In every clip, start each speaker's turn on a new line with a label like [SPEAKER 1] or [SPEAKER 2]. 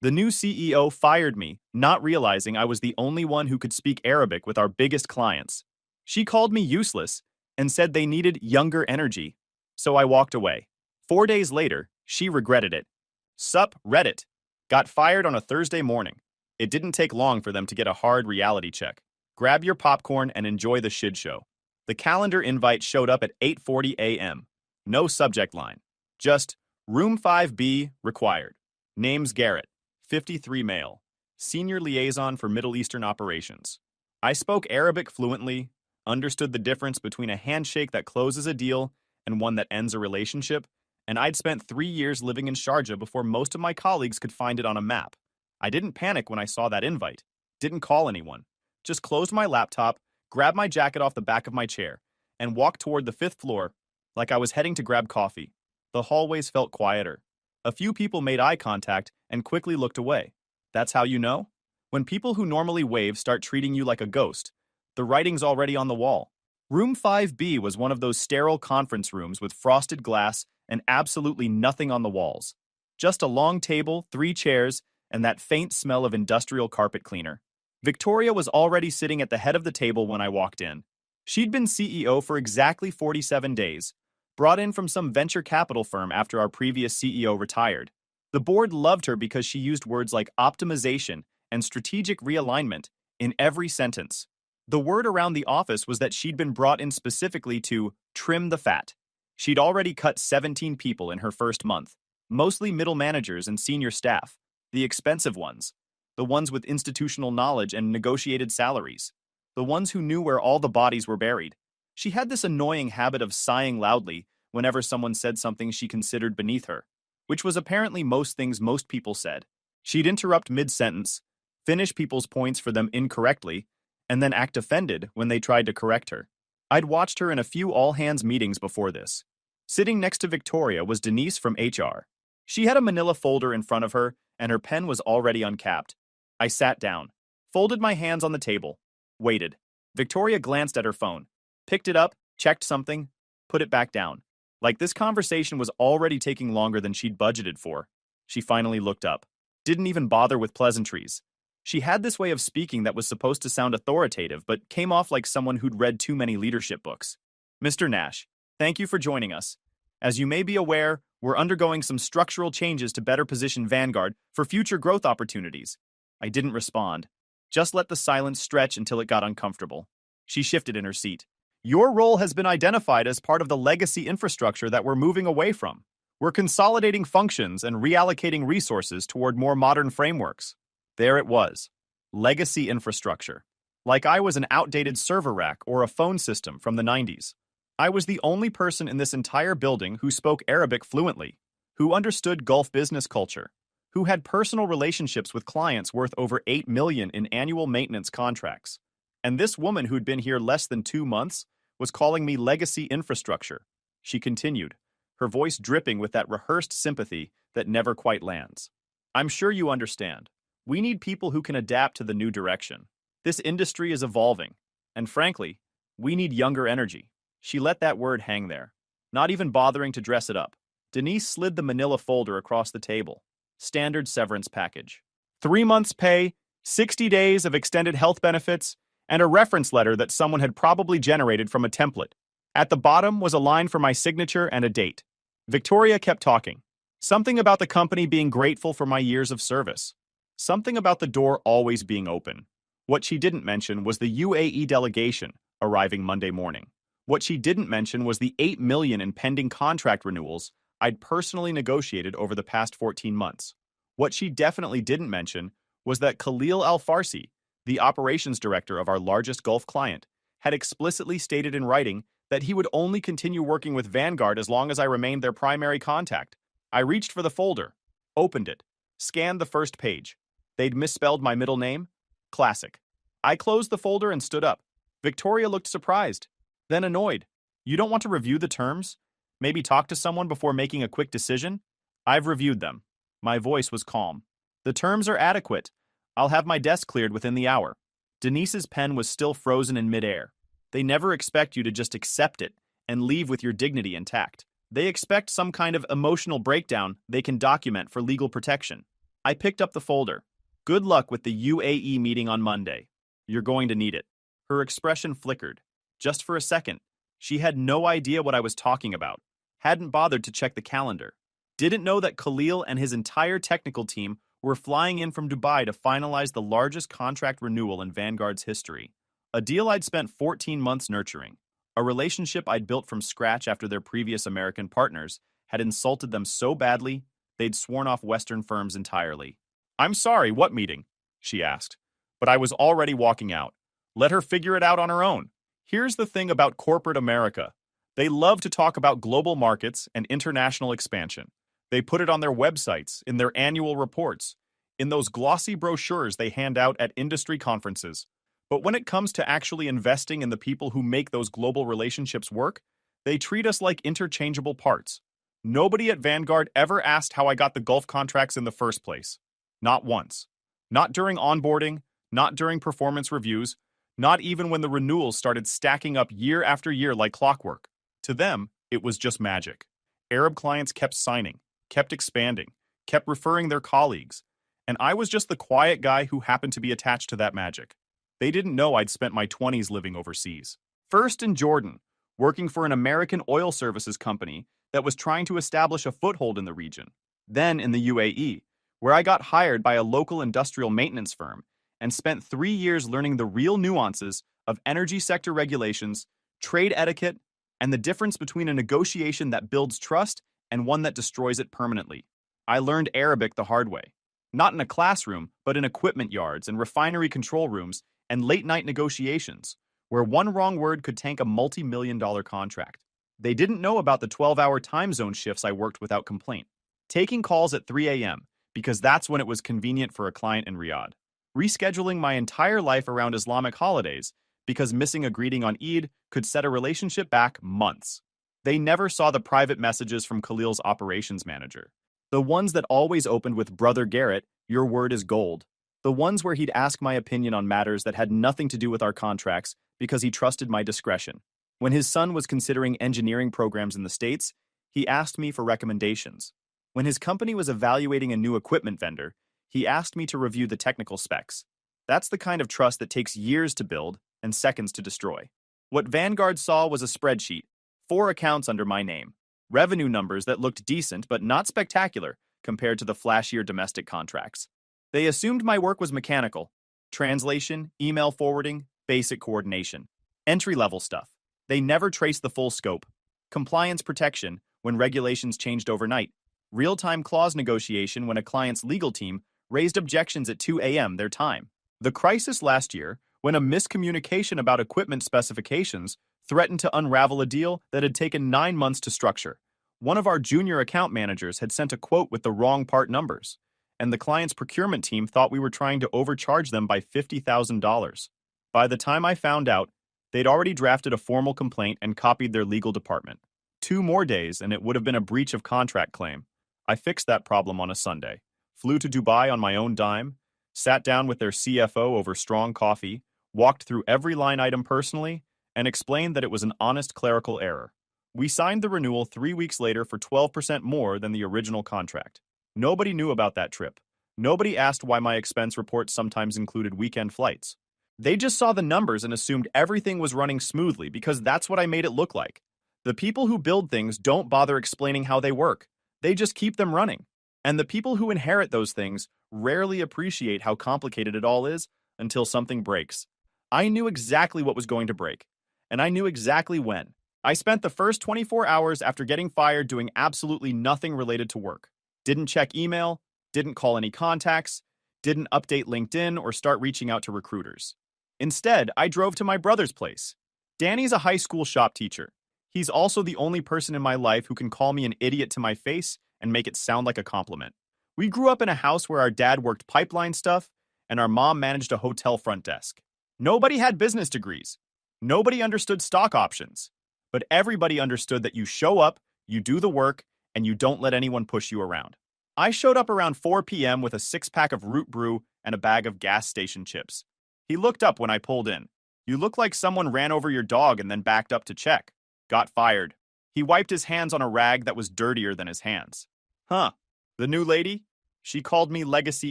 [SPEAKER 1] The new CEO fired me, not realizing I was the only one who could speak Arabic with our biggest clients. She called me useless and said they needed younger energy, so I walked away. 4 days later, she regretted it. Sup, Reddit. Got fired on a Thursday morning. It didn't take long for them to get a hard reality check. Grab your popcorn and enjoy the shit show. The calendar invite showed up at 8:40 a.m. No subject line. Just, Room 5B required. Name's Garrett, 53 male. Senior liaison for Middle Eastern operations. I spoke Arabic fluently, understood the difference between a handshake that closes a deal and one that ends a relationship, and I'd spent 3 years living in Sharjah before most of my colleagues could find it on a map. I didn't panic when I saw that invite. Didn't call anyone. Just closed my laptop, grabbed my jacket off the back of my chair, and walked toward the 5th floor like I was heading to grab coffee. The hallways felt quieter. A few people made eye contact and quickly looked away. That's how you know? When people who normally wave start treating you like a ghost, the writing's already on the wall. Room 5B was one of those sterile conference rooms with frosted glass and absolutely nothing on the walls. Just a long table, 3 chairs, and that faint smell of industrial carpet cleaner. Victoria was already sitting at the head of the table when I walked in. She'd been CEO for exactly 47 days, brought in from some venture capital firm after our previous CEO retired. The board loved her because she used words like optimization and strategic realignment in every sentence. The word around the office was that she'd been brought in specifically to trim the fat. She'd already cut 17 people in her first month, mostly middle managers and senior staff, the expensive ones, the ones with institutional knowledge and negotiated salaries, the ones who knew where all the bodies were buried. She had this annoying habit of sighing loudly whenever someone said something she considered beneath her, which was apparently most things most people said. She'd interrupt mid-sentence, finish people's points for them incorrectly, and then act offended when they tried to correct her. I'd watched her in a few all-hands meetings before this. Sitting next to Victoria was Denise from HR. She had a manila folder in front of her, and her pen was already uncapped. I sat down, folded my hands on the table, waited. Victoria glanced at her phone, picked it up, checked something, put it back down. Like this conversation was already taking longer than she'd budgeted for. She finally looked up. Didn't even bother with pleasantries. She had this way of speaking that was supposed to sound authoritative, but came off like someone who'd read too many leadership books. Mr. Nash, thank you for joining us. As you may be aware, we're undergoing some structural changes to better position Vanguard for future growth opportunities. I didn't respond. Just let the silence stretch until it got uncomfortable. She shifted in her seat. Your role has been identified as part of the legacy infrastructure that we're moving away from. We're consolidating functions and reallocating resources toward more modern frameworks. There it was. Legacy infrastructure. Like I was an outdated server rack or a phone system from the 90s. I was the only person in this entire building who spoke Arabic fluently, who understood Gulf business culture, who had personal relationships with clients worth over $8 million in annual maintenance contracts. And this woman who'd been here less than 2 months was calling me legacy infrastructure. She continued, her voice dripping with that rehearsed sympathy that never quite lands. I'm sure you understand. We need people who can adapt to the new direction. This industry is evolving, and frankly, we need younger energy. She let that word hang there, not even bothering to dress it up. Denise slid the manila folder across the table. Standard severance package. 3 months' pay, 60 days of extended health benefits, and a reference letter that someone had probably generated from a template. At the bottom was a line for my signature and a date. Victoria kept talking. Something about the company being grateful for my years of service. Something about the door always being open. What she didn't mention was the UAE delegation arriving Monday morning. What she didn't mention was the $8 million in pending contract renewals I'd personally negotiated over the past 14 months. What she definitely didn't mention was that Khalil Al-Farsi, the operations director of our largest Gulf client, had explicitly stated in writing that he would only continue working with Vanguard as long as I remained their primary contact. I reached for the folder, opened it, scanned the first page. They'd misspelled my middle name. Classic. I closed the folder and stood up. Victoria looked surprised, then annoyed. You don't want to review the terms? Maybe talk to someone before making a quick decision? I've reviewed them. My voice was calm. The terms are adequate. I'll have my desk cleared within the hour. Denise's pen was still frozen in midair. They never expect you to just accept it and leave with your dignity intact. They expect some kind of emotional breakdown they can document for legal protection. I picked up the folder. Good luck with the UAE meeting on Monday. You're going to need it. Her expression flickered. Just for a second. She had no idea what I was talking about. Hadn't bothered to check the calendar. Didn't know that Khalil and his entire technical team were flying in from Dubai to finalize the largest contract renewal in Vanguard's history. A deal I'd spent 14 months nurturing. A relationship I'd built from scratch after their previous American partners had insulted them so badly, they'd sworn off Western firms entirely. "I'm sorry, what meeting?" she asked. But I was already walking out. Let her figure it out on her own. Here's the thing about corporate America. They love to talk about global markets and international expansion. They put it on their websites, in their annual reports, in those glossy brochures they hand out at industry conferences. But when it comes to actually investing in the people who make those global relationships work, they treat us like interchangeable parts. Nobody at Vanguard ever asked how I got the Gulf contracts in the first place. Not once. Not during onboarding, not during performance reviews, not even when the renewals started stacking up year after year like clockwork. To them, it was just magic. Arab clients kept signing, kept expanding, kept referring their colleagues, and I was just the quiet guy who happened to be attached to that magic. They didn't know I'd spent my 20s living overseas. First in Jordan, working for an American oil services company that was trying to establish a foothold in the region. Then in the UAE, where I got hired by a local industrial maintenance firm and spent 3 years learning the real nuances of energy sector regulations, trade etiquette, and the difference between a negotiation that builds trust and one that destroys it permanently. I learned Arabic the hard way. Not in a classroom, but in equipment yards and refinery control rooms and late-night negotiations, where one wrong word could tank a multi-million-dollar contract. They didn't know about the 12-hour time zone shifts I worked without complaint. Taking calls at 3 a.m., because that's when it was convenient for a client in Riyadh. Rescheduling my entire life around Islamic holidays, because missing a greeting on Eid could set a relationship back months. They never saw the private messages from Khalil's operations manager. The ones that always opened with "Brother Garrett, your word is gold." The ones where he'd ask my opinion on matters that had nothing to do with our contracts because he trusted my discretion. When his son was considering engineering programs in the States, he asked me for recommendations. When his company was evaluating a new equipment vendor, he asked me to review the technical specs. That's the kind of trust that takes years to build and seconds to destroy. What Vanguard saw was a spreadsheet, 4 accounts under my name, revenue numbers that looked decent but not spectacular compared to the flashier domestic contracts. They assumed my work was mechanical. Translation, email forwarding, basic coordination. Entry-level stuff. They never traced the full scope. Compliance protection when regulations changed overnight. Real-time clause negotiation when a client's legal team raised objections at 2 a.m. their time. The crisis last year when a miscommunication about equipment specifications threatened to unravel a deal that had taken 9 months to structure. One of our junior account managers had sent a quote with the wrong part numbers, and the client's procurement team thought we were trying to overcharge them by $50,000. By the time I found out, they'd already drafted a formal complaint and copied their legal department. 2 more days and it would have been a breach of contract claim. I fixed that problem on a Sunday, flew to Dubai on my own dime, sat down with their CFO over strong coffee, walked through every line item personally, and explained that it was an honest clerical error. We signed the renewal 3 weeks later for 12% more than the original contract. Nobody knew about that trip. Nobody asked why my expense reports sometimes included weekend flights. They just saw the numbers and assumed everything was running smoothly because that's what I made it look like. The people who build things don't bother explaining how they work. They just keep them running. And the people who inherit those things rarely appreciate how complicated it all is until something breaks. I knew exactly what was going to break, and I knew exactly when. I spent the first 24 hours after getting fired doing absolutely nothing related to work. Didn't check email, didn't call any contacts, didn't update LinkedIn or start reaching out to recruiters. Instead, I drove to my brother's place. Danny's a high school shop teacher. He's also the only person in my life who can call me an idiot to my face and make it sound like a compliment. We grew up in a house where our dad worked pipeline stuff and our mom managed a hotel front desk. Nobody had business degrees. Nobody understood stock options. But everybody understood that you show up, you do the work, and you don't let anyone push you around. I showed up around 4 p.m. with a 6-pack of root brew and a bag of gas station chips. He looked up when I pulled in. "You look like someone ran over your dog and then backed up to check." Got fired. He wiped his hands on a rag that was dirtier than his hands. "Huh, the new lady? She called me legacy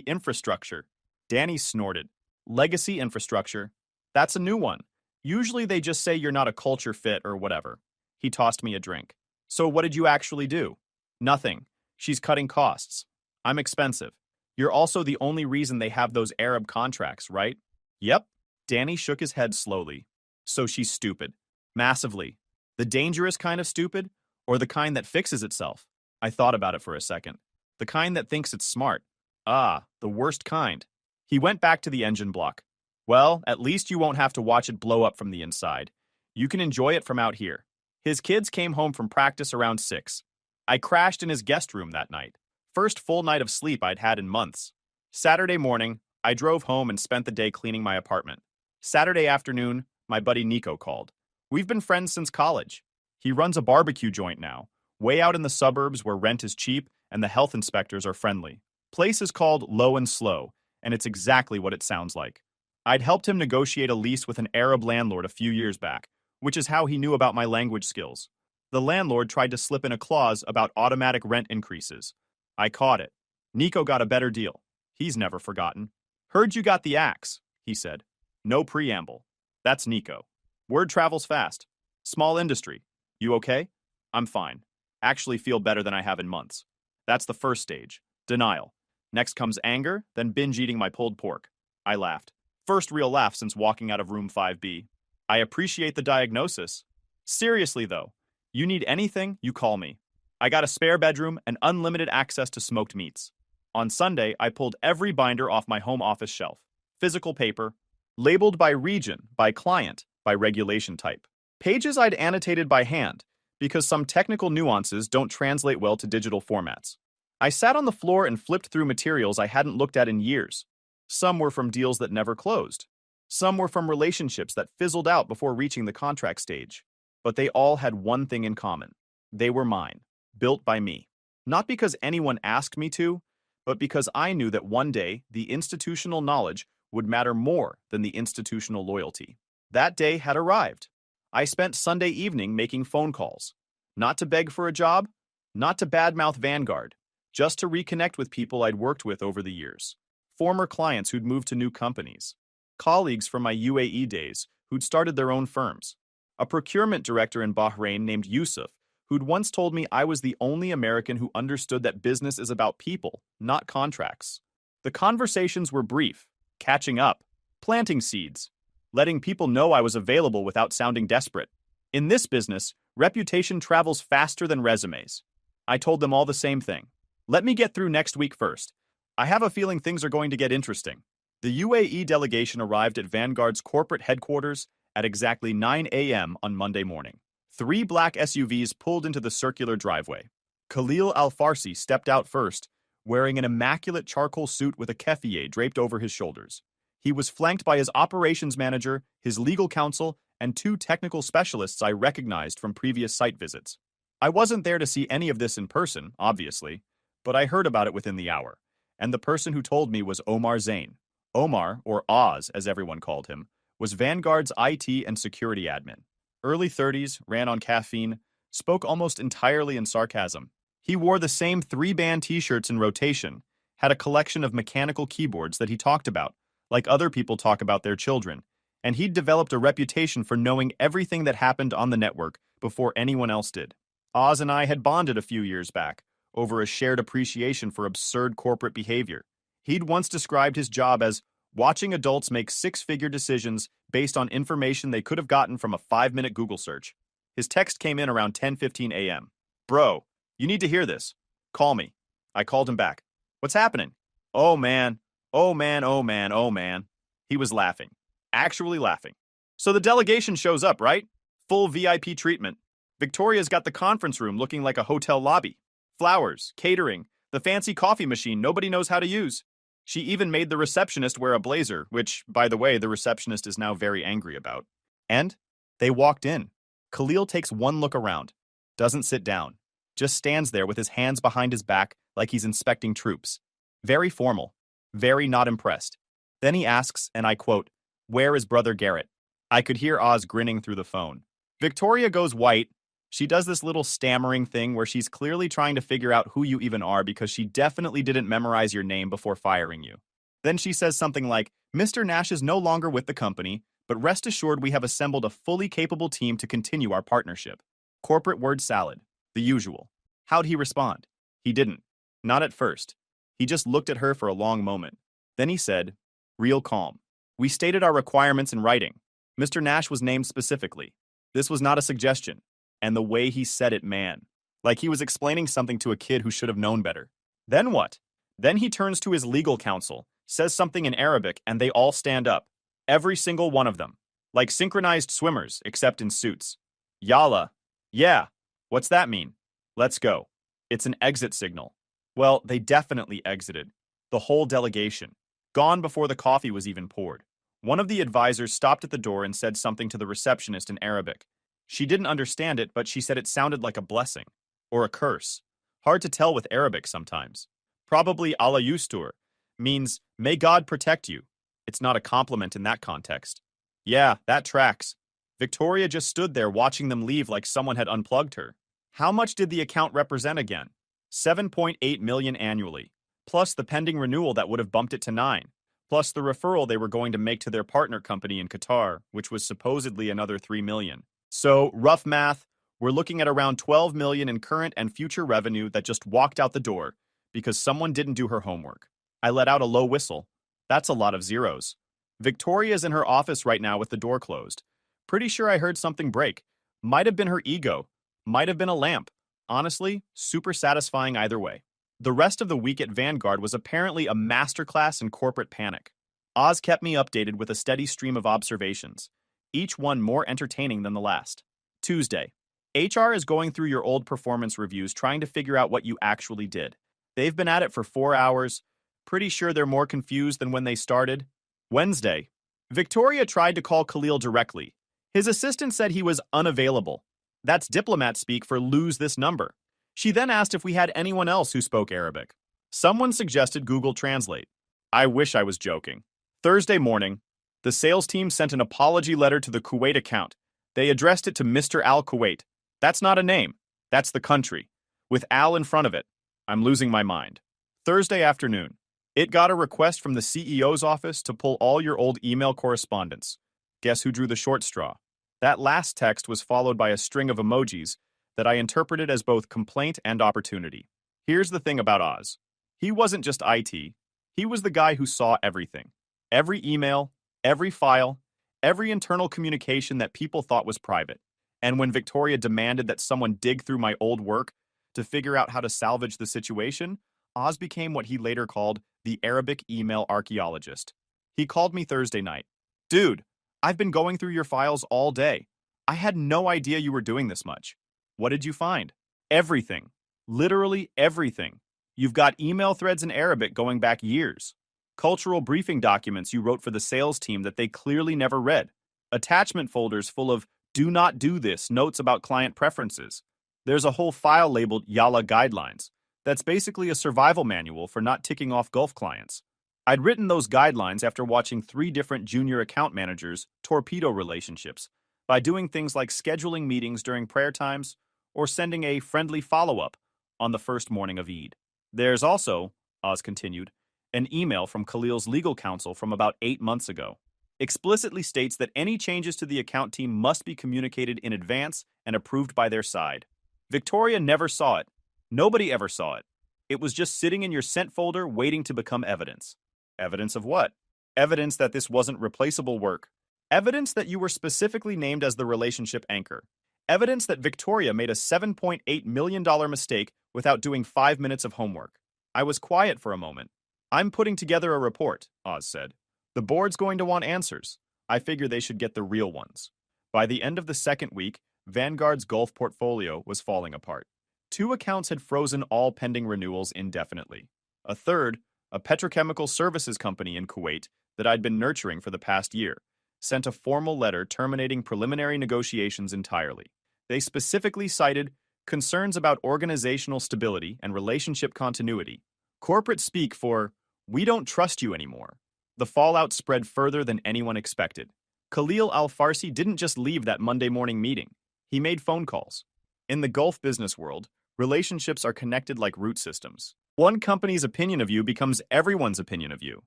[SPEAKER 1] infrastructure. Danny snorted. Legacy infrastructure? That's a new one. Usually they just say you're not a culture fit or whatever. He tossed me a drink. So what did you actually do? Nothing. She's cutting costs. I'm expensive. You're also the only reason they have those Arab contracts, right? Yep. Danny shook his head slowly. So she's stupid. Massively. The dangerous kind of stupid? Or the kind that fixes itself? I thought about it for a second. The kind that thinks it's smart. Ah, the worst kind. He went back to the engine block. Well, at least you won't have to watch it blow up from the inside. You can enjoy it from out here. His kids came home from practice around 6. I crashed in his guest room that night. First full night of sleep I'd had in months. Saturday morning, I drove home and spent the day cleaning my apartment. Saturday afternoon, my buddy Nico called. We've been friends since college. He runs a barbecue joint now, way out in the suburbs where rent is cheap and the health inspectors are friendly. Place is called Low and Slow, and it's exactly what it sounds like. I'd helped him negotiate a lease with an Arab landlord a few years back, which is how he knew about my language skills. The landlord tried to slip in a clause about automatic rent increases. I caught it. Nico got a better deal. He's never forgotten. Heard you got the axe, he said. No preamble. That's Nico. Word travels fast. Small industry. You okay? I'm fine. Actually feel better than I have in months. That's the first stage. Denial. Next comes anger, then binge eating my pulled pork. I laughed. First real laugh since walking out of room 5B. I appreciate the diagnosis. Seriously though, you need anything, you call me. I got a spare bedroom and unlimited access to smoked meats. On Sunday, I pulled every binder off my home office shelf. Physical paper, labeled by region, by client, by regulation type. Pages I'd annotated by hand, because some technical nuances don't translate well to digital formats. I sat on the floor and flipped through materials I hadn't looked at in years. Some were from deals that never closed. Some were from relationships that fizzled out before reaching the contract stage. But they all had one thing in common. They were mine, built by me. Not because anyone asked me to, but because I knew that one day the institutional knowledge would matter more than the institutional loyalty. That day had arrived. I spent Sunday evening making phone calls. Not to beg for a job, not to badmouth Vanguard, just to reconnect with people I'd worked with over the years. Former clients who'd moved to new companies. Colleagues from my UAE days who'd started their own firms. A procurement director in Bahrain named Yusuf, who'd once told me I was the only American who understood that business is about people, not contracts. The conversations were brief, catching up, planting seeds, letting people know I was available without sounding desperate. In this business, reputation travels faster than resumes. I told them all the same thing. Let me get through next week first. I have a feeling things are going to get interesting. The UAE delegation arrived at Vanguard's corporate headquarters at exactly 9 a.m. on Monday morning. 3 black SUVs pulled into the circular driveway. Khalil Al-Farsi stepped out first, wearing an immaculate charcoal suit with a keffiyeh draped over his shoulders. He was flanked by his operations manager, his legal counsel, and 2 technical specialists I recognized from previous site visits. I wasn't there to see any of this in person, obviously, but I heard about it within the hour, and the person who told me was Omar Zain. Omar, or Oz as everyone called him, was Vanguard's IT and security admin. Early 30s, ran on caffeine, spoke almost entirely in sarcasm. He wore the same 3-band t-shirts in rotation, had a collection of mechanical keyboards that he talked about, like other people talk about their children, and he'd developed a reputation for knowing everything that happened on the network before anyone else did. Oz and I had bonded a few years back over a shared appreciation for absurd corporate behavior. He'd once described his job as watching adults make 6-figure decisions based on information they could have gotten from a 5-minute Google search. His text came in around 10:15 a.m. Bro, you need to hear this. Call me. I called him back. What's happening? Oh man. Oh man, oh man, oh man. He was laughing. Actually laughing. So the delegation shows up, right? Full VIP treatment. Victoria's got the conference room looking like a hotel lobby. Flowers, catering, the fancy coffee machine nobody knows how to use. She even made the receptionist wear a blazer, which, by the way, the receptionist is now very angry about. And they walked in. Khalil takes one look around, doesn't sit down, just stands there with his hands behind his back like he's inspecting troops. Very formal, very not impressed. Then he asks, and I quote, "Where is Brother Garrett?" I could hear Oz grinning through the phone. Victoria goes white, She does this little stammering thing where she's clearly trying to figure out who you even are because she definitely didn't memorize your name before firing you. Then she says something like, Mr. Nash is no longer with the company, but rest assured we have assembled a fully capable team to continue our partnership. Corporate word salad. The usual. How'd he respond? He didn't. Not at first. He just looked at her for a long moment. Then he said, real calm. We stated our requirements in writing. Mr. Nash was named specifically. This was not a suggestion. And the way he said it, man. Like he was explaining something to a kid who should have known better. Then what? Then he turns to his legal counsel, says something in Arabic, and they all stand up. Every single one of them. Like synchronized swimmers, except in suits. Yalla. Yeah. What's that mean? Let's go. It's an exit signal. Well, they definitely exited. The whole delegation. Gone before the coffee was even poured. One of the advisors stopped at the door and said something to the receptionist in Arabic. She didn't understand it, but she said it sounded like a blessing. Or a curse. Hard to tell with Arabic sometimes. Probably Allah yustur means, may God protect you. It's not a compliment in that context. Yeah, that tracks. Victoria just stood there watching them leave like someone had unplugged her. How much did the account represent again? 7.8 million annually, plus the pending renewal that would have bumped it to 9, plus the referral they were going to make to their partner company in Qatar, which was supposedly another 3 million. So, rough math, we're looking at around 12 million in current and future revenue that just walked out the door because someone didn't do her homework. I let out a low whistle. That's a lot of zeros. Victoria's in her office right now with the door closed. Pretty sure I heard something break. Might have been her ego. Might have been a lamp. Honestly, super satisfying either way. The rest of the week at Vanguard was apparently a masterclass in corporate panic. Oz kept me updated with a steady stream of observations, each one more entertaining than the last. Tuesday. HR is going through your old performance reviews trying to figure out what you actually did. They've been at it for 4 hours. Pretty sure they're more confused than when they started. Wednesday. Victoria tried to call Khalil directly. His assistant said he was unavailable. That's diplomat speak for lose this number. She then asked if we had anyone else who spoke Arabic. Someone suggested Google Translate. I wish I was joking. Thursday morning, the sales team sent an apology letter to the Kuwait account. They addressed it to Mr. Al Kuwait. That's not a name. That's the country. With Al in front of it. I'm losing my mind. Thursday afternoon. It got a request from the CEO's office to pull all your old email correspondence. Guess who drew the short straw? That last text was followed by a string of emojis that I interpreted as both complaint and opportunity. Here's the thing about Oz. He wasn't just IT. He was the guy who saw everything. Every email, every file, every internal communication that people thought was private. And when Victoria demanded that someone dig through my old work to figure out how to salvage the situation, Oz became what he later called the Arabic email archaeologist. He called me Thursday night. Dude, I've been going through your files all day. I had no idea you were doing this much. What did you find? Everything. Literally everything. You've got email threads in Arabic going back years. Cultural briefing documents you wrote for the sales team that they clearly never read. Attachment folders full of do not do this notes about client preferences. There's a whole file labeled Yalla Guidelines. That's basically a survival manual for not ticking off Gulf clients. I'd written those guidelines after watching 3 different junior account managers torpedo relationships by doing things like scheduling meetings during prayer times or sending a friendly follow-up on the first morning of Eid. There's also, Oz continued, an email from Khalil's legal counsel from about 8 months ago. Explicitly states that any changes to the account team must be communicated in advance and approved by their side. Victoria never saw it. Nobody ever saw it. It was just sitting in your sent folder waiting to become evidence. Evidence of what? Evidence that this wasn't replaceable work. Evidence that you were specifically named as the relationship anchor. Evidence that Victoria made a $7.8 million mistake without doing 5 minutes of homework. I was quiet for a moment. I'm putting together a report, Oz said. The board's going to want answers. I figure they should get the real ones. By the end of the second week, Vanguard's Gulf portfolio was falling apart. 2 accounts had frozen all pending renewals indefinitely. A third, a petrochemical services company in Kuwait that I'd been nurturing for the past year, sent a formal letter terminating preliminary negotiations entirely. They specifically cited concerns about organizational stability and relationship continuity. Corporate speak for, we don't trust you anymore. The fallout spread further than anyone expected. Khalil Al-Farsi didn't just leave that Monday morning meeting. He made phone calls. In the Gulf business world, relationships are connected like root systems. One company's opinion of you becomes everyone's opinion of you.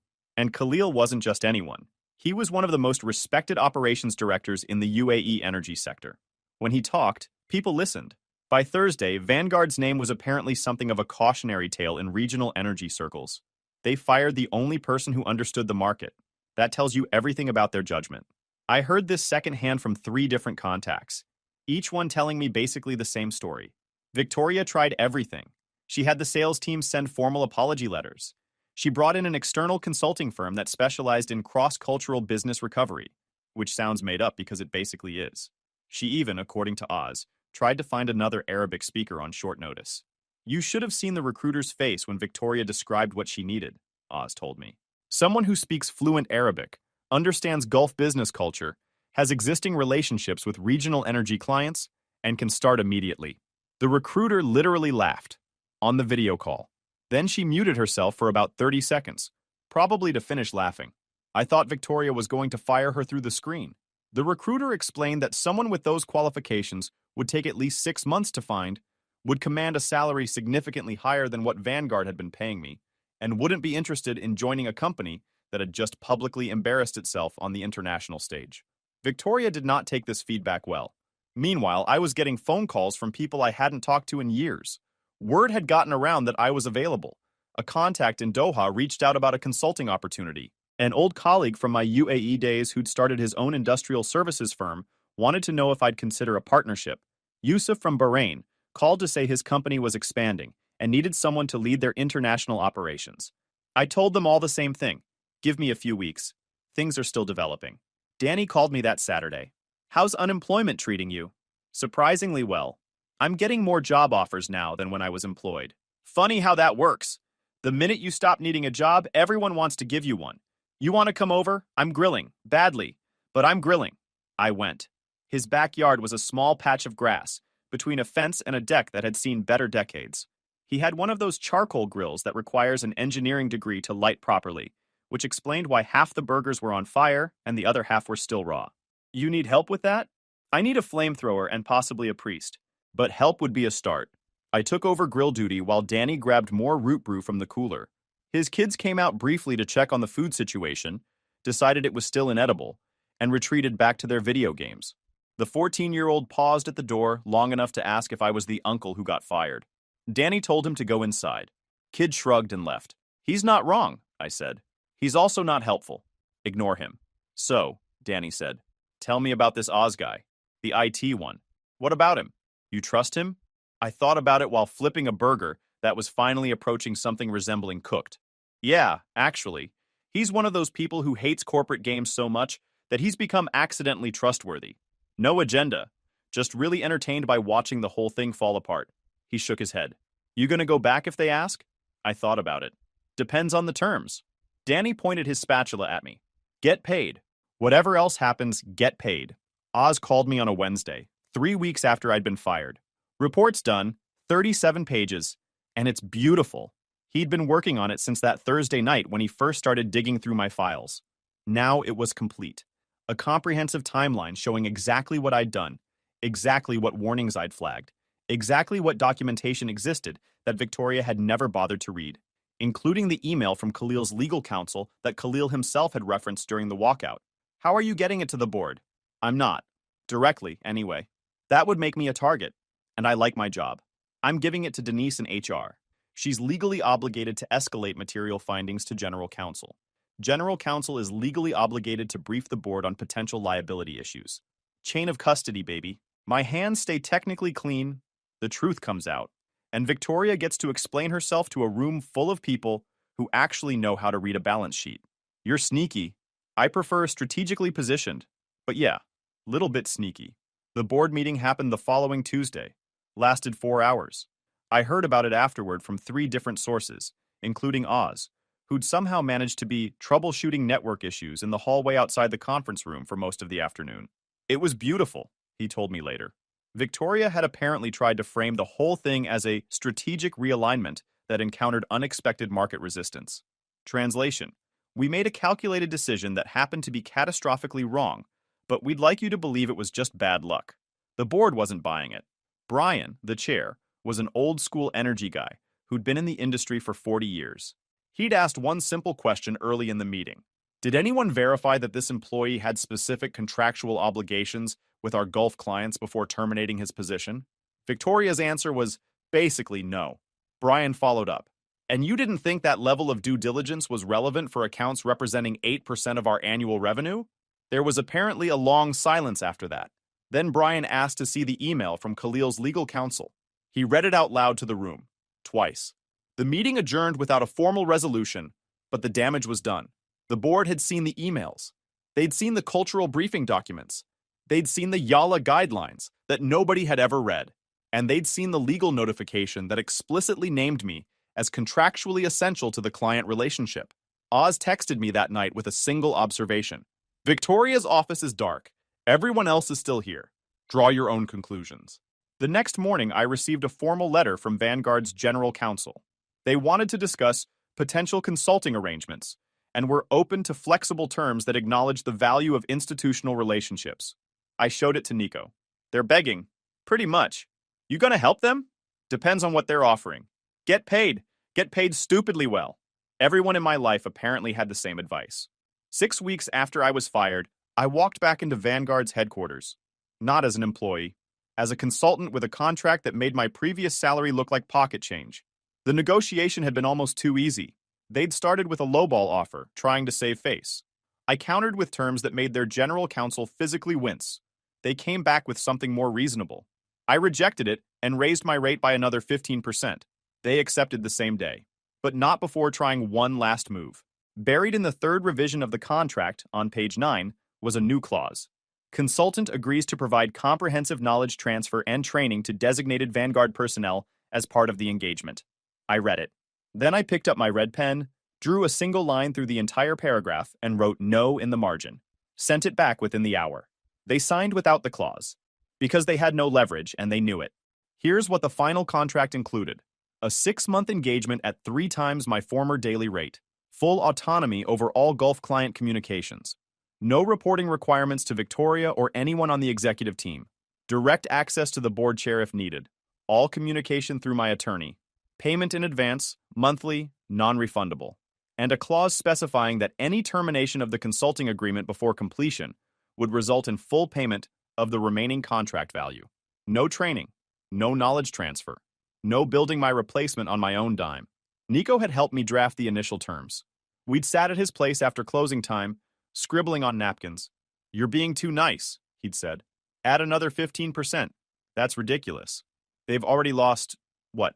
[SPEAKER 1] And Khalil wasn't just anyone. He was one of the most respected operations directors in the UAE energy sector. When he talked, people listened. By Thursday, Vanguard's name was apparently something of a cautionary tale in regional energy circles. They fired the only person who understood the market. That tells you everything about their judgment. I heard this secondhand from 3 different contacts, each one telling me basically the same story. Victoria tried everything. She had the sales team send formal apology letters. She brought in an external consulting firm that specialized in cross-cultural business recovery, which sounds made up because it basically is. She even, according to Oz, tried to find another Arabic speaker on short notice. You should have seen the recruiter's face when Victoria described what she needed, Oz told me. Someone who speaks fluent Arabic, understands Gulf business culture, has existing relationships with regional energy clients, and can start immediately. The recruiter literally laughed on the video call. Then she muted herself for about 30 seconds, probably to finish laughing. I thought Victoria was going to fire her through the screen. The recruiter explained that someone with those qualifications would take at least 6 months to find, would command a salary significantly higher than what Vanguard had been paying me, and wouldn't be interested in joining a company that had just publicly embarrassed itself on the international stage. Victoria did not take this feedback well. Meanwhile, I was getting phone calls from people I hadn't talked to in years. Word had gotten around that I was available. A contact in Doha reached out about a consulting opportunity. An old colleague from my UAE days who'd started his own industrial services firm wanted to know if I'd consider a partnership. Yusuf from Bahrain called to say his company was expanding and needed someone to lead their international operations. I told them all the same thing. Give me a few weeks. Things are still developing. Danny called me that Saturday. How's unemployment treating you? Surprisingly well. I'm getting more job offers now than when I was employed. Funny how that works. The minute you stop needing a job, everyone wants to give you one. You want to come over? I'm grilling. Badly. But I'm grilling. I went. His backyard was a small patch of grass, between a fence and a deck that had seen better decades. He had one of those charcoal grills that requires an engineering degree to light properly, which explained why half the burgers were on fire and the other half were still raw. You need help with that? I need a flamethrower and possibly a priest. But help would be a start. I took over grill duty while Danny grabbed more root brew from the cooler. His kids came out briefly to check on the food situation, decided it was still inedible, and retreated back to their video games. The 14-year-old paused at the door long enough to ask if I was the uncle who got fired. Danny told him to go inside. Kid shrugged and left. He's not wrong, I said. He's also not helpful. Ignore him. So, Danny said, tell me about this Oz guy. The IT one. What about him? You trust him? I thought about it while flipping a burger that was finally approaching something resembling cooked. Yeah, actually. He's one of those people who hates corporate games so much that he's become accidentally trustworthy. No agenda. Just really entertained by watching the whole thing fall apart. He shook his head. You gonna go back if they ask? I thought about it. Depends on the terms. Danny pointed his spatula at me. Get paid. Whatever else happens, get paid. Oz called me on a Wednesday, 3 weeks after I'd been fired. Report's done, 37 pages, and it's beautiful. He'd been working on it since that Thursday night when he first started digging through my files. Now it was complete. A comprehensive timeline showing exactly what I'd done, exactly what warnings I'd flagged, exactly what documentation existed that Victoria had never bothered to read, including the email from Khalil's legal counsel that Khalil himself had referenced during the walkout. How are you getting it to the board? I'm not. Directly, anyway. That would make me a target. And I like my job. I'm giving it to Denise in HR. She's legally obligated to escalate material findings to General Counsel. General Counsel is legally obligated to brief the board on potential liability issues. Chain of custody, baby. My hands stay technically clean. The truth comes out. And Victoria gets to explain herself to a room full of people who actually know how to read a balance sheet. You're sneaky. I prefer strategically positioned. But yeah, little bit sneaky. The board meeting happened the following Tuesday. Lasted 4 hours. I heard about it afterward from 3 different sources, including Oz, who'd somehow managed to be troubleshooting network issues in the hallway outside the conference room for most of the afternoon. It was beautiful, he told me later. Victoria had apparently tried to frame the whole thing as a strategic realignment that encountered unexpected market resistance. Translation: we made a calculated decision that happened to be catastrophically wrong, but we'd like you to believe it was just bad luck. The board wasn't buying it. Brian, the chair, was an old-school energy guy who'd been in the industry for 40 years. He'd asked one simple question early in the meeting. Did anyone verify that this employee had specific contractual obligations with our Gulf clients before terminating his position? Victoria's answer was basically no. Brian followed up. And you didn't think that level of due diligence was relevant for accounts representing 8% of our annual revenue? There was apparently a long silence after that. Then Brian asked to see the email from Khalil's legal counsel. He read it out loud to the room, twice. The meeting adjourned without a formal resolution, but the damage was done. The board had seen the emails. They'd seen the cultural briefing documents. They'd seen the YALA guidelines that nobody had ever read. And they'd seen the legal notification that explicitly named me as contractually essential to the client relationship. Oz texted me that night with a single observation. Victoria's office is dark. Everyone else is still here. Draw your own conclusions. The next morning, I received a formal letter from Vanguard's general counsel. They wanted to discuss potential consulting arrangements and were open to flexible terms that acknowledged the value of institutional relationships. I showed it to Nico. They're begging. Pretty much. You gonna help them? Depends on what they're offering. Get paid. Get paid stupidly well. Everyone in my life apparently had the same advice. 6 weeks after I was fired, I walked back into Vanguard's headquarters. Not as an employee, as a consultant with a contract that made my previous salary look like pocket change. The negotiation had been almost too easy. They'd started with a lowball offer, trying to save face. I countered with terms that made their general counsel physically wince. They came back with something more reasonable. I rejected it and raised my rate by another 15%. They accepted the same day, but not before trying one last move. Buried in the third revision of the contract, on page 9, was a new clause. Consultant agrees to provide comprehensive knowledge transfer and training to designated Vanguard personnel as part of the engagement. I read it. Then I picked up my red pen, drew a single line through the entire paragraph, and wrote no in the margin. Sent it back within the hour. They signed without the clause, because they had no leverage and they knew it. Here's what the final contract included. A 6-month engagement at 3 times my former daily rate. Full autonomy over all Gulf client communications. No reporting requirements to Victoria or anyone on the executive team. Direct access to the board chair if needed. All communication through my attorney. Payment in advance, monthly, non-refundable. And a clause specifying that any termination of the consulting agreement before completion would result in full payment of the remaining contract value. No training. No knowledge transfer. No building my replacement on my own dime. Nico had helped me draft the initial terms. We'd sat at his place after closing time, scribbling on napkins. You're being too nice, he'd said. Add another 15%. That's ridiculous. They've already lost,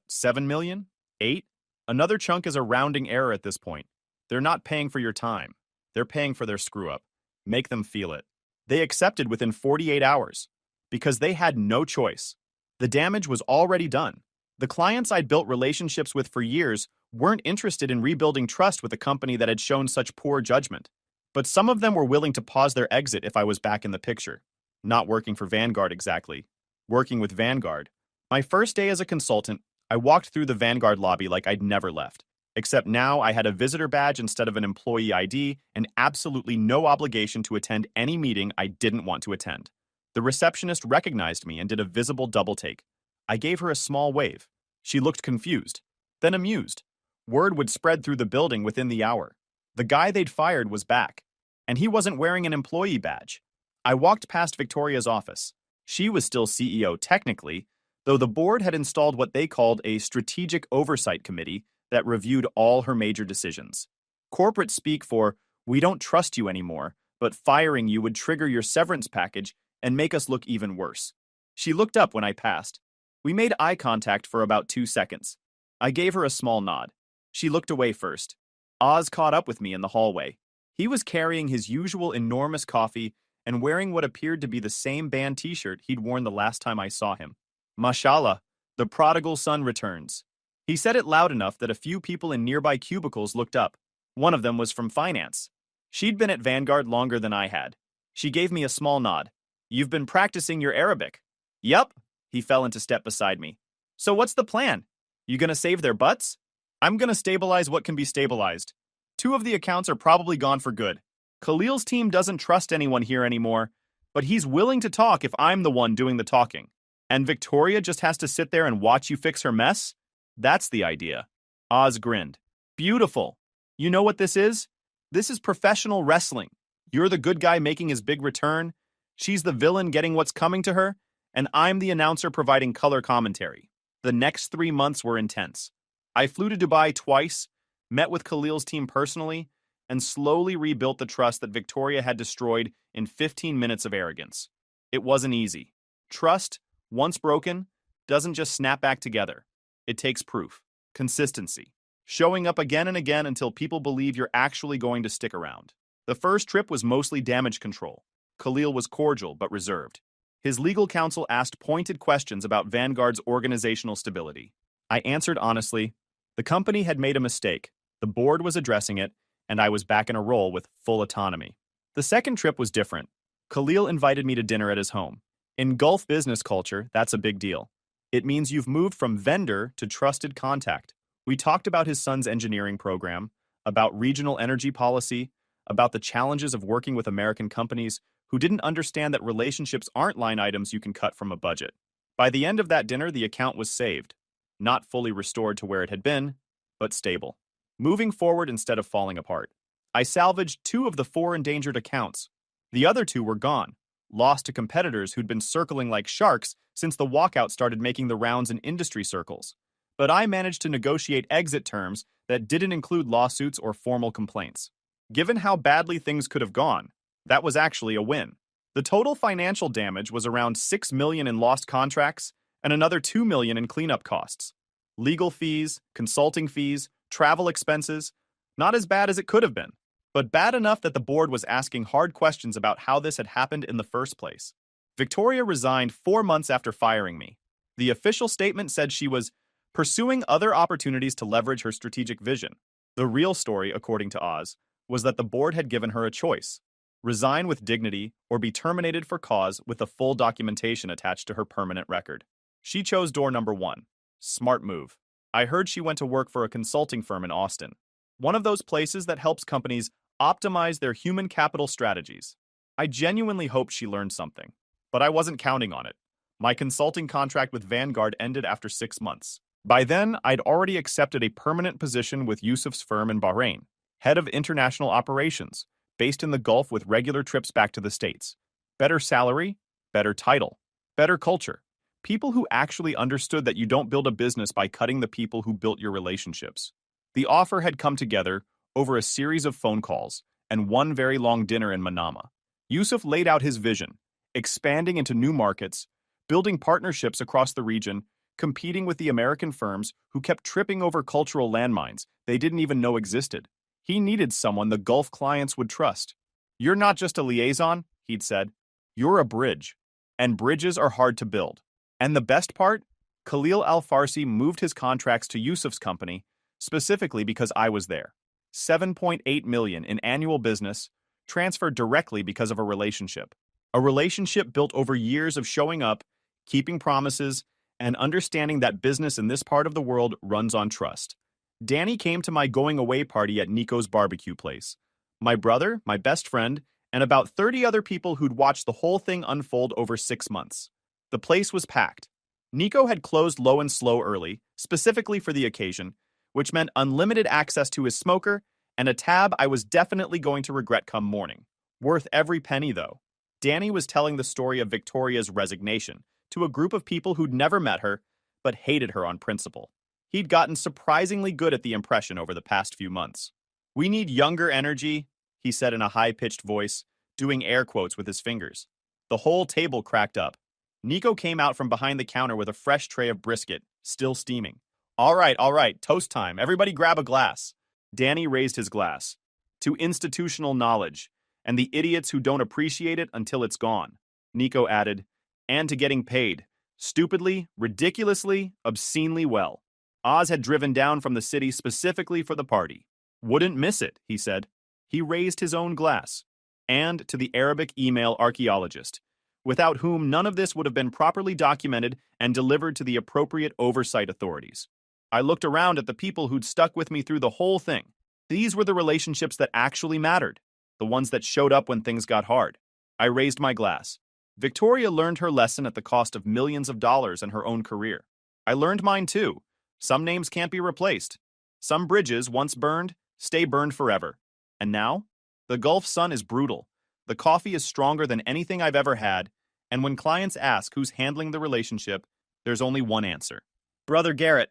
[SPEAKER 1] 7 million? 8? Another chunk is a rounding error at this point. They're not paying for your time. They're paying for their screw-up. Make them feel it. They accepted within 48 hours, because they had no choice. The damage was already done. The clients I'd built relationships with for years weren't interested in rebuilding trust with a company that had shown such poor judgment. But some of them were willing to pause their exit if I was back in the picture. Not working for Vanguard exactly. Working with Vanguard. My first day as a consultant, I walked through the Vanguard lobby like I'd never left. Except now I had a visitor badge instead of an employee ID and absolutely no obligation to attend any meeting I didn't want to attend. The receptionist recognized me and did a visible double take. I gave her a small wave. She looked confused, then amused. Word would spread through the building within the hour. The guy they'd fired was back, and he wasn't wearing an employee badge. I walked past Victoria's office. She was still CEO technically, though the board had installed what they called a strategic oversight committee that reviewed all her major decisions. Corporate speak for, we don't trust you anymore, but firing you would trigger your severance package and make us look even worse. She looked up when I passed. We made eye contact for about 2 seconds. I gave her a small nod. She looked away first. Oz caught up with me in the hallway. He was carrying his usual enormous coffee and wearing what appeared to be the same band t-shirt he'd worn the last time I saw him. Mashallah, the prodigal son returns. He said it loud enough that a few people in nearby cubicles looked up. One of them was from finance. She'd been at Vanguard longer than I had. She gave me a small nod. You've been practicing your Arabic. Yup. He fell into step beside me. So what's the plan? You gonna save their butts? I'm gonna stabilize what can be stabilized. 2 of the accounts are probably gone for good. Khalil's team doesn't trust anyone here anymore, but he's willing to talk if I'm the one doing the talking. And Victoria just has to sit there and watch you fix her mess? That's the idea. Oz grinned. Beautiful. You know what this is? This is professional wrestling. You're the good guy making his big return. She's the villain getting what's coming to her. And I'm the announcer providing color commentary. The next 3 months were intense. I flew to Dubai twice, met with Khalil's team personally, and slowly rebuilt the trust that Victoria had destroyed in 15 minutes of arrogance. It wasn't easy. Trust, once broken, doesn't just snap back together. It takes proof, consistency, showing up again and again until people believe you're actually going to stick around. The first trip was mostly damage control. Khalil was cordial but reserved. His legal counsel asked pointed questions about Vanguard's organizational stability. I answered honestly. The company had made a mistake, the board was addressing it, and I was back in a role with full autonomy. The second trip was different. Khalil invited me to dinner at his home. In Gulf business culture, that's a big deal. It means you've moved from vendor to trusted contact. We talked about his son's engineering program, about regional energy policy, about the challenges of working with American companies who didn't understand that relationships aren't line items you can cut from a budget. By the end of that dinner, the account was saved. Not fully restored to where it had been, but stable. Moving forward instead of falling apart. I salvaged 2 of the 4 endangered accounts. The other 2 were gone, lost to competitors who'd been circling like sharks since the walkout started making the rounds in industry circles. But I managed to negotiate exit terms that didn't include lawsuits or formal complaints. Given how badly things could have gone, that was actually a win. The total financial damage was around $6 million in lost contracts and another $2 million in cleanup costs. Legal fees, consulting fees, travel expenses, not as bad as it could have been, but bad enough that the board was asking hard questions about how this had happened in the first place. Victoria resigned 4 months after firing me. The official statement said she was pursuing other opportunities to leverage her strategic vision. The real story, according to Oz, was that the board had given her a choice: resign with dignity or be terminated for cause with the full documentation attached to her permanent record. She chose door number 1. Smart move. I heard she went to work for a consulting firm in Austin, one of those places that helps companies optimize their human capital strategies. I genuinely hoped she learned something, but I wasn't counting on it. My consulting contract with Vanguard ended after 6 months. By then, I'd already accepted a permanent position with Yusuf's firm in Bahrain, head of international operations, based in the Gulf with regular trips back to the States. Better salary, better title, better culture. People who actually understood that you don't build a business by cutting the people who built your relationships. The offer had come together over a series of phone calls and one very long dinner in Manama. Yusuf laid out his vision, expanding into new markets, building partnerships across the region, competing with the American firms who kept tripping over cultural landmines they didn't even know existed. He needed someone the Gulf clients would trust. You're not just a liaison, he'd said. You're a bridge. And bridges are hard to build. And the best part? Khalil Al-Farsi moved his contracts to Yusuf's company, specifically because I was there. $7.8 million in annual business, transferred directly because of a relationship. A relationship built over years of showing up, keeping promises, and understanding that business in this part of the world runs on trust. Danny came to my going-away party at Nico's barbecue place. My brother, my best friend, and about 30 other people who'd watched the whole thing unfold over 6 months. The place was packed. Nico had closed low and slow early, specifically for the occasion, which meant unlimited access to his smoker and a tab I was definitely going to regret come morning. Worth every penny, though. Danny was telling the story of Victoria's resignation to a group of people who'd never met her, but hated her on principle. He'd gotten surprisingly good at the impression over the past few months. "We need younger energy," he said in a high-pitched voice, doing air quotes with his fingers. The whole table cracked up. Nico came out from behind the counter with a fresh tray of brisket, still steaming. All right, toast time. Everybody grab a glass." Danny raised his glass. "To institutional knowledge, and the idiots who don't appreciate it until it's gone." Nico added, "And to getting paid. Stupidly, ridiculously, obscenely well." Oz had driven down from the city specifically for the party. "Wouldn't miss it," he said. He raised his own glass. "And to the Arabic email archaeologist, without whom none of this would have been properly documented and delivered to the appropriate oversight authorities." I looked around at the people who'd stuck with me through the whole thing. These were the relationships that actually mattered, the ones that showed up when things got hard. I raised my glass. Victoria learned her lesson at the cost of millions of dollars in her own career. I learned mine too. Some names can't be replaced. Some bridges, once burned, stay burned forever. And now? The Gulf sun is brutal. The coffee is stronger than anything I've ever had. And when clients ask who's handling the relationship, there's only one answer. Brother Garrett.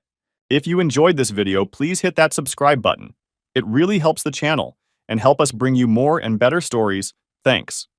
[SPEAKER 1] If you enjoyed this video, please hit that subscribe button. It really helps the channel and help us bring you more and better stories. Thanks.